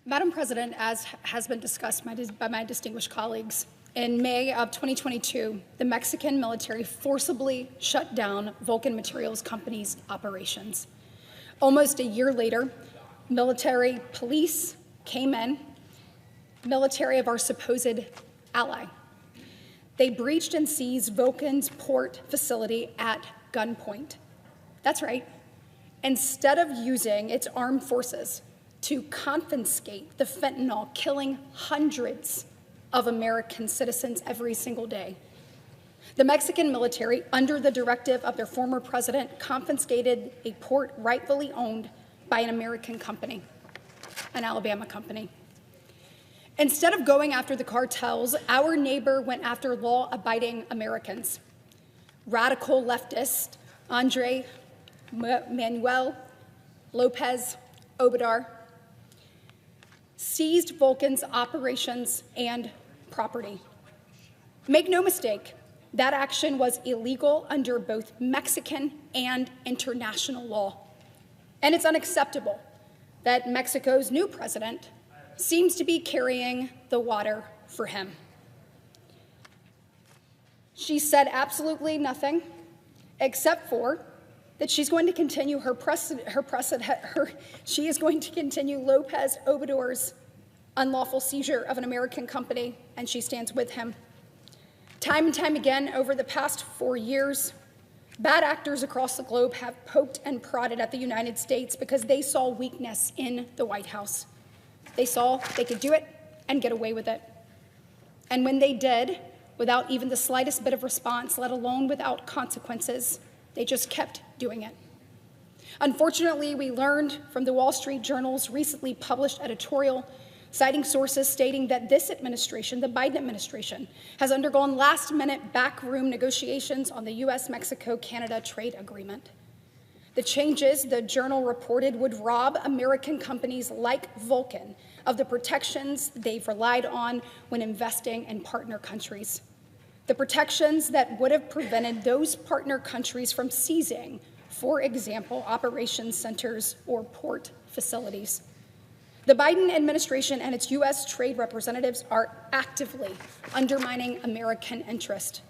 Madam President, as has been discussed by my distinguished colleagues, in May of 2022, the Mexican military forcibly shut down Vulcan Materials Company's operations. Almost a year later, military police came in, military of our supposed ally. They breached and seized Vulcan's port facility at gunpoint. That's right. Instead of using its armed forces to confiscate the fentanyl killing hundreds of American citizens every single day, the Mexican military, under the directive of their former president, confiscated a port rightfully owned by an American company, an Alabama company. Instead of going after the cartels, our neighbor went after law-abiding Americans. Radical leftist Andre Manuel Lopez Obrador seized Vulcan's operations and property. Make no mistake, that action was illegal under both Mexican and international law. And it's unacceptable that Mexico's new president seems to be carrying the water for him. She said absolutely nothing except for that she's going to continue she is going to continue Lopez Obrador's unlawful seizure of an American company, and she stands with him. Time and time again over the past 4 years, bad actors across the globe have poked and prodded at the United States because they saw weakness in the White House. They saw they could do it and get away with it. And when they did, without even the slightest bit of response, let alone without consequences, they just kept doing it. Unfortunately, we learned from the Wall Street Journal's recently published editorial citing sources stating that this administration, the Biden administration, has undergone last-minute backroom negotiations on the U.S.-Mexico-Canada trade agreement. The changes, the Journal reported, would rob American companies like Vulcan of the protections they've relied on when investing in partner countries. The protections that would have prevented those partner countries from seizing, for example, operations centers or port facilities. The Biden administration and its U.S. trade representatives are actively undermining American interest.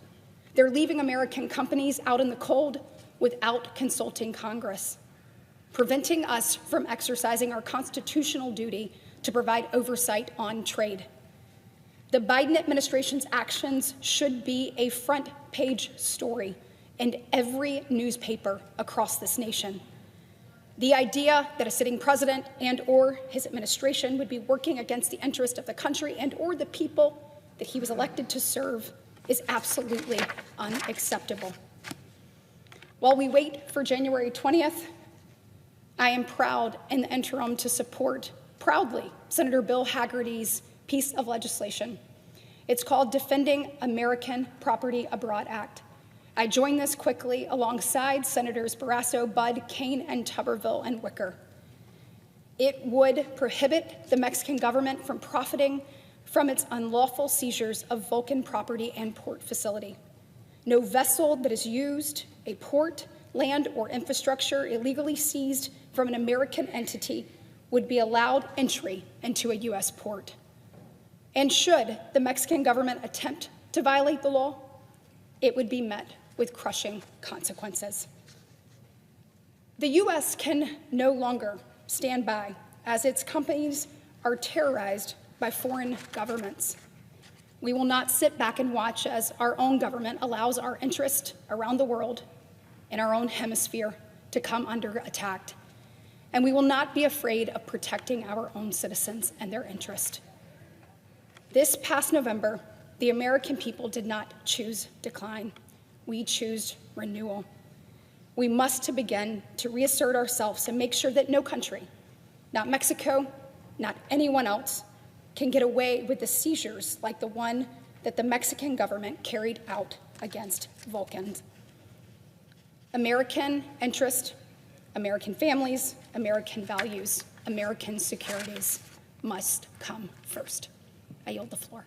They're leaving American companies out in the cold without consulting Congress, preventing us from exercising our constitutional duty to provide oversight on trade. The Biden administration's actions should be a front-page story in every newspaper across this nation. The idea that a sitting president and/or his administration would be working against the interest of the country and/or the people that he was elected to serve is absolutely unacceptable. While we wait for January 20th, I am proud in the interim to support proudly Senator Bill Hagerty's piece of legislation. It's called Defending American Property Abroad Act. I join this quickly alongside Senators Barrasso, Budd, Kane, and Tuberville and Wicker. It would prohibit the Mexican government from profiting from its unlawful seizures of Vulcan property and port facility. No vessel that is used, a port, land, or infrastructure illegally seized from an American entity would be allowed entry into a U.S. port. And should the Mexican government attempt to violate the law, it would be met with crushing consequences. The U.S. can no longer stand by as its companies are terrorized by foreign governments. We will not sit back and watch as our own government allows our interest around the world in our own hemisphere to come under attack. And we will not be afraid of protecting our own citizens and their interest. This past November, the American people did not choose decline. We choose renewal. We must begin to reassert ourselves and make sure that no country, not Mexico, not anyone else, can get away with the seizures like the one that the Mexican government carried out against Vulcans. American interest, American families, American values, American securities must come first. I yield the floor.